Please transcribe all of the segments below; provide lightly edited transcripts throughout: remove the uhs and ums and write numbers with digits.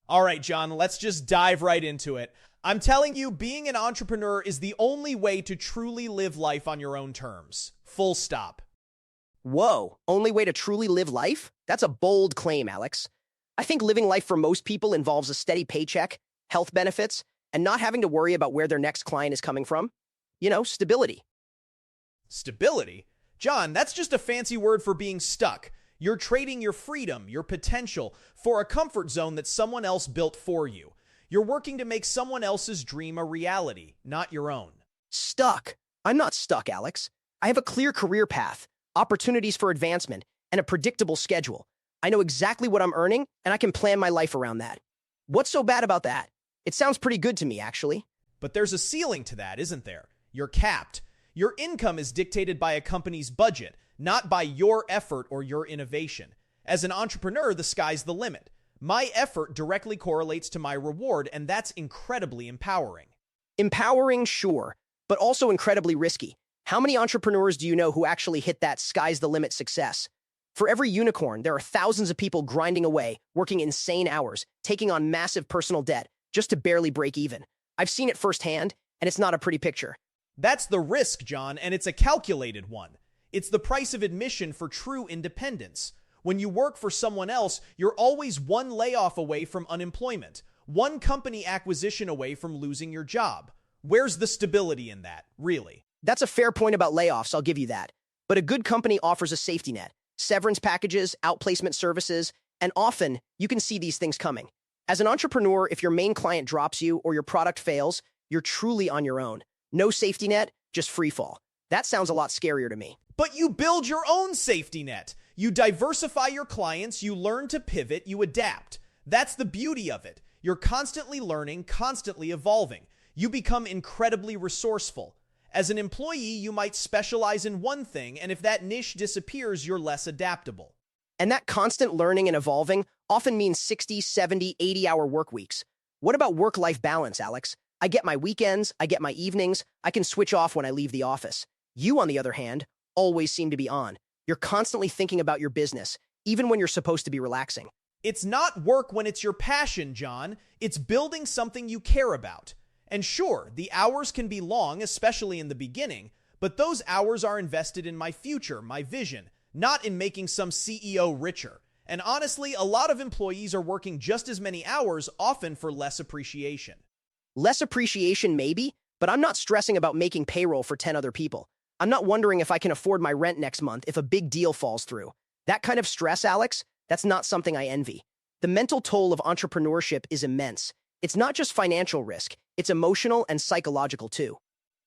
All right, John, let's just dive right into it. I'm telling you, being an entrepreneur is the only way to truly live life on your own terms. Full stop. Whoa, only way to truly live life? That's a bold claim, Alex. I think living life for most people involves a steady paycheck, health benefits, and not having to worry about where their next client is coming from. You know, stability. Stability? John, that's just a fancy word for being stuck. You're trading your freedom, your potential, for a comfort zone that someone else built for you. You're working to make someone else's dream a reality, not your own. Stuck. I'm not stuck, Alex. I have a clear career path, opportunities for advancement, and a predictable schedule. I know exactly what I'm earning, and I can plan my life around that. What's so bad about that? It sounds pretty good to me, actually. But there's a ceiling to that, isn't there? You're capped. Your income is dictated by a company's budget, not by your effort or your innovation. As an entrepreneur, the sky's the limit. My effort directly correlates to my reward, and that's incredibly empowering. Empowering, sure, but also incredibly risky. How many entrepreneurs do you know who actually hit that sky's the limit success? For every unicorn, there are thousands of people grinding away, working insane hours, taking on massive personal debt, just to barely break even. I've seen it firsthand, and it's not a pretty picture. That's the risk, John, and it's a calculated one. It's the price of admission for true independence. When you work for someone else, you're always one layoff away from unemployment, one company acquisition away from losing your job. Where's the stability in that, really? That's a fair point about layoffs, I'll give you that. But a good company offers a safety net, severance packages, outplacement services, and often you can see these things coming. As an entrepreneur, if your main client drops you or your product fails, you're truly on your own. No safety net, just free fall. That sounds a lot scarier to me. But you build your own safety net. You diversify your clients, you learn to pivot, you adapt. That's the beauty of it. You're constantly learning, constantly evolving. You become incredibly resourceful. As an employee, you might specialize in one thing, and if that niche disappears, you're less adaptable. And that constant learning and evolving often means 60, 70, 80-hour work weeks. What about work-life balance, Alex? I get my weekends, I get my evenings, I can switch off when I leave the office. You, on the other hand, always seem to be on. You're constantly thinking about your business, even when you're supposed to be relaxing. It's not work when it's your passion, John. It's building something you care about. And sure, the hours can be long, especially in the beginning, but those hours are invested in my future, my vision, not in making some CEO richer. And honestly, a lot of employees are working just as many hours, often for less appreciation. Less appreciation, maybe, but I'm not stressing about making payroll for 10 other people. I'm not wondering if I can afford my rent next month if a big deal falls through. That kind of stress, Alex, that's not something I envy. The mental toll of entrepreneurship is immense. It's not just financial risk, it's emotional and psychological too.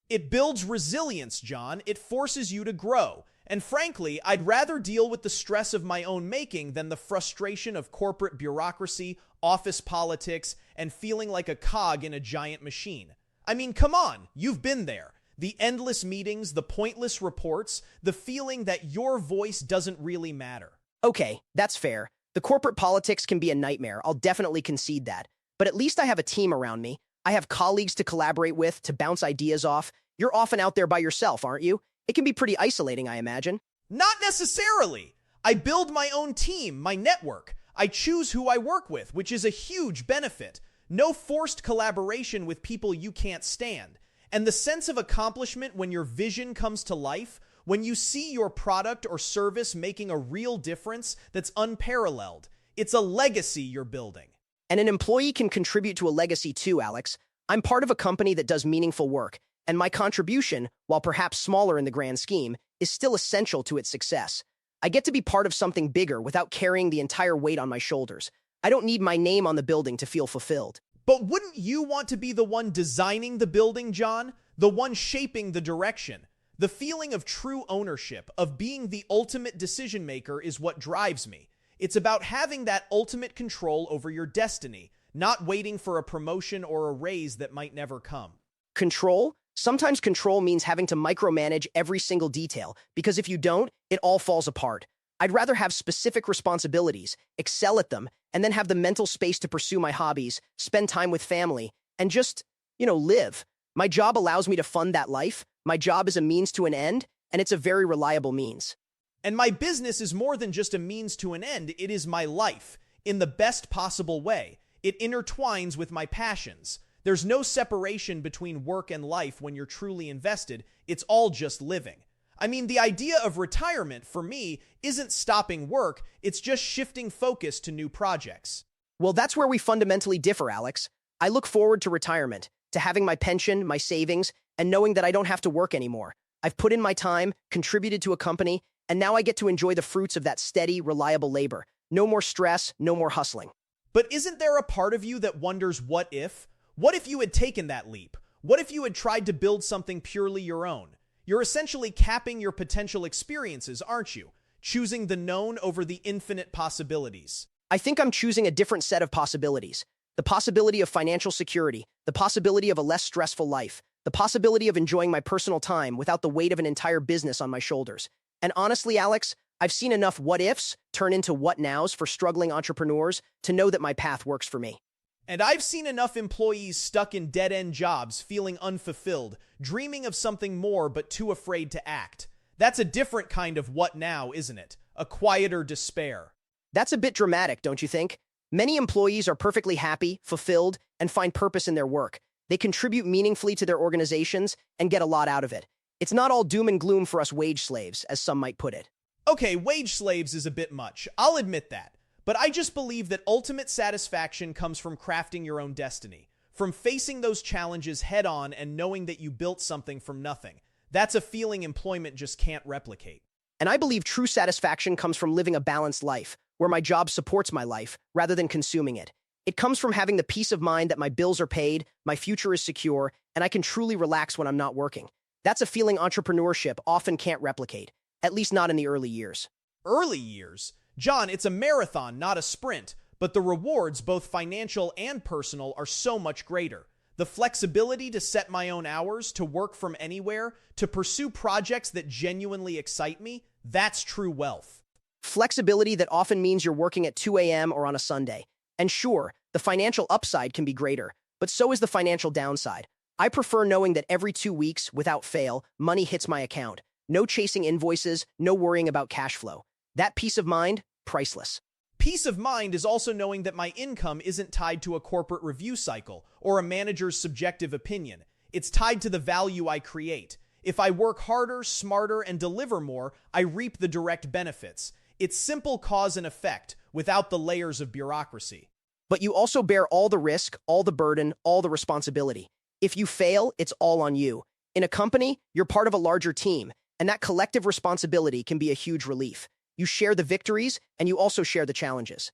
It builds resilience, John. It forces you to grow. And frankly, I'd rather deal with the stress of my own making than the frustration of corporate bureaucracy, office politics, and feeling like a cog in a giant machine. I mean, come on, you've been there. The endless meetings, the pointless reports, the feeling that your voice doesn't really matter. Okay, that's fair. The corporate politics can be a nightmare, I'll definitely concede that. But at least I have a team around me. I have colleagues to collaborate with, to bounce ideas off. You're often out there by yourself, aren't you? It can be pretty isolating, I imagine. Not necessarily. I build my own team, my network. I choose who I work with, which is a huge benefit. No forced collaboration with people you can't stand. And the sense of accomplishment when your vision comes to life, when you see your product or service making a real difference that's unparalleled. It's a legacy you're building. And an employee can contribute to a legacy too, Alex. I'm part of a company that does meaningful work, and my contribution, while perhaps smaller in the grand scheme, is still essential to its success. I get to be part of something bigger without carrying the entire weight on my shoulders. I don't need my name on the building to feel fulfilled. But wouldn't you want to be the one designing the building, John? The one shaping the direction? The feeling of true ownership, of being the ultimate decision maker is what drives me. It's about having that ultimate control over your destiny, not waiting for a promotion or a raise that might never come. Control? Sometimes control means having to micromanage every single detail, because if you don't, it all falls apart. I'd rather have specific responsibilities, excel at them, and then have the mental space to pursue my hobbies, spend time with family, and just, live. My job allows me to fund that life. My job is a means to an end, and it's a very reliable means. And my business is more than just a means to an end. It is my life, in the best possible way. It intertwines with my passions. There's no separation between work and life when you're truly invested. It's all just living. I mean, the idea of retirement for me isn't stopping work, it's just shifting focus to new projects. Well, that's where we fundamentally differ, Alex. I look forward to retirement, to having my pension, my savings, and knowing that I don't have to work anymore. I've put in my time, contributed to a company, and now I get to enjoy the fruits of that steady, reliable labor. No more stress, no more hustling. But isn't there a part of you that wonders what if? What if you had taken that leap? What if you had tried to build something purely your own? You're essentially capping your potential experiences, aren't you? Choosing the known over the infinite possibilities. I think I'm choosing a different set of possibilities. The possibility of financial security, the possibility of a less stressful life, the possibility of enjoying my personal time without the weight of an entire business on my shoulders. And honestly, Alex, I've seen enough what-ifs turn into what-nows for struggling entrepreneurs to know that my path works for me. And I've seen enough employees stuck in dead-end jobs, feeling unfulfilled, dreaming of something more but too afraid to act. That's a different kind of what now, isn't it? A quieter despair. That's a bit dramatic, don't you think? Many employees are perfectly happy, fulfilled, and find purpose in their work. They contribute meaningfully to their organizations and get a lot out of it. It's not all doom and gloom for us wage slaves, as some might put it. Okay, wage slaves is a bit much. I'll admit that. But I just believe that ultimate satisfaction comes from crafting your own destiny, from facing those challenges head on and knowing that you built something from nothing. That's a feeling employment just can't replicate. And I believe true satisfaction comes from living a balanced life, where my job supports my life rather than consuming it. It comes from having the peace of mind that my bills are paid, my future is secure, and I can truly relax when I'm not working. That's a feeling entrepreneurship often can't replicate, at least not in the early years. Early years? John, it's a marathon, not a sprint, but the rewards, both financial and personal, are so much greater. The flexibility to set my own hours, to work from anywhere, to pursue projects that genuinely excite me, that's true wealth. Flexibility that often means you're working at 2 a.m. or on a Sunday. And sure, the financial upside can be greater, but so is the financial downside. I prefer knowing that every 2 weeks, without fail, money hits my account. No chasing invoices, no worrying about cash flow. That peace of mind, priceless. Peace of mind is also knowing that my income isn't tied to a corporate review cycle or a manager's subjective opinion. It's tied to the value I create. If I work harder, smarter, and deliver more, I reap the direct benefits. It's simple cause and effect, without the layers of bureaucracy. But you also bear all the risk, all the burden, all the responsibility. If you fail, it's all on you. In a company, you're part of a larger team, and that collective responsibility can be a huge relief. You share the victories, and you also share the challenges.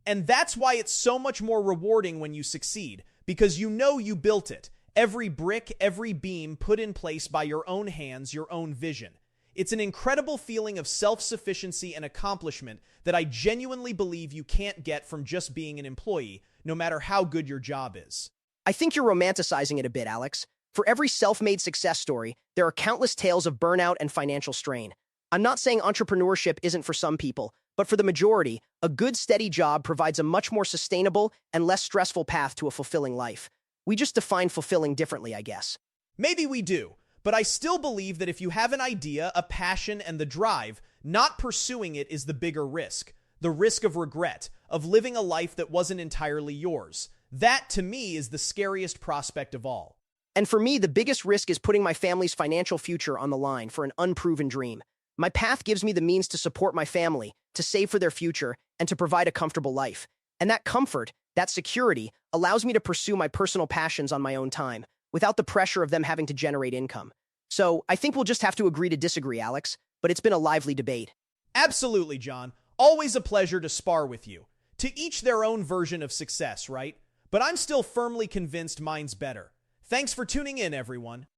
And that's why it's so much more rewarding when you succeed, because you know you built it. Every brick, every beam put in place by your own hands, your own vision. It's an incredible feeling of self-sufficiency and accomplishment that I genuinely believe you can't get from just being an employee, no matter how good your job is. I think you're romanticizing it a bit, Alex. For every self-made success story, there are countless tales of burnout and financial strain. I'm not saying entrepreneurship isn't for some people, but for the majority, a good, steady job provides a much more sustainable and less stressful path to a fulfilling life. We just define fulfilling differently, I guess. Maybe we do, but I still believe that if you have an idea, a passion, and the drive, not pursuing it is the bigger risk. The risk of regret, of living a life that wasn't entirely yours. That, to me, is the scariest prospect of all. And for me, the biggest risk is putting my family's financial future on the line for an unproven dream. My path gives me the means to support my family, to save for their future, and to provide a comfortable life. And that comfort, that security, allows me to pursue my personal passions on my own time, without the pressure of them having to generate income. So, I think we'll just have to agree to disagree, Alex, but it's been a lively debate. Absolutely, John. Always a pleasure to spar with you. To each their own version of success, right? But I'm still firmly convinced mine's better. Thanks for tuning in, everyone.